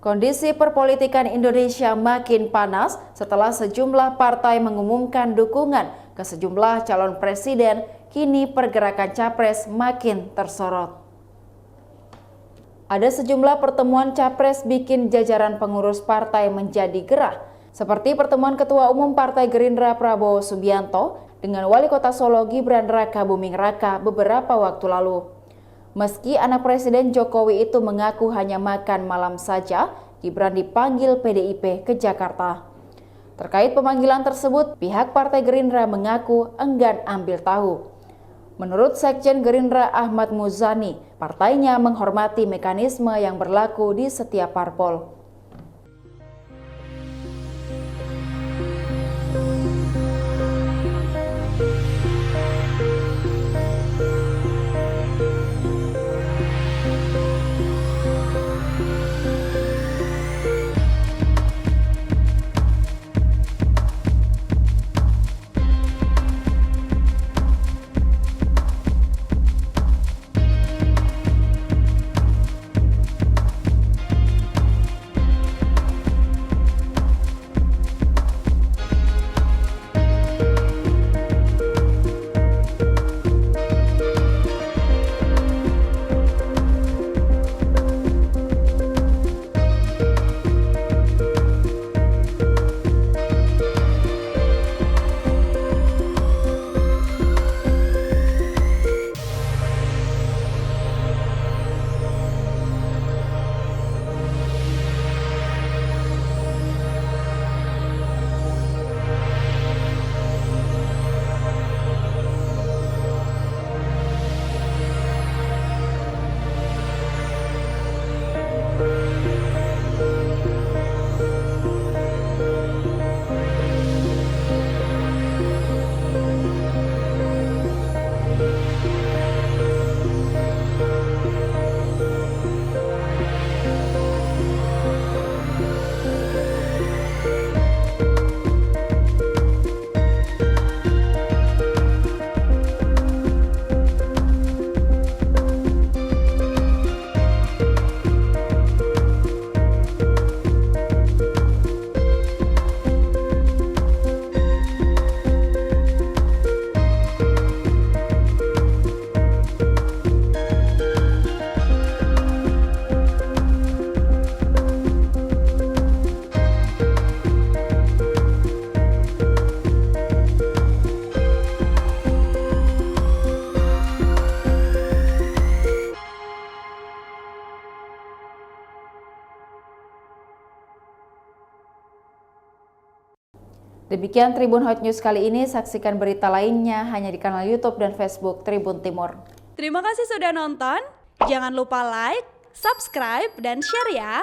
Kondisi perpolitikan Indonesia makin panas setelah sejumlah partai mengumumkan dukungan ke sejumlah calon presiden. Kini pergerakan capres makin tersorot. Ada sejumlah pertemuan capres bikin jajaran pengurus partai menjadi gerah, seperti pertemuan Ketua Umum Partai Gerindra Prabowo Subianto dengan Wali Kota Solo Gibran Raka Buming Raka beberapa waktu lalu. Meski anak Presiden Jokowi itu mengaku hanya makan malam saja, Gibran dipanggil PDIP ke Jakarta. Terkait pemanggilan tersebut, pihak Partai Gerindra mengaku enggan ambil tahu. Menurut Sekjen Gerindra Ahmad Muzani, partainya menghormati mekanisme yang berlaku di setiap parpol. Demikian Tribun Hot News kali ini. Saksikan berita lainnya hanya di kanal YouTube dan Facebook Tribun Timur. Terima kasih sudah nonton. Jangan lupa like, subscribe, dan share ya.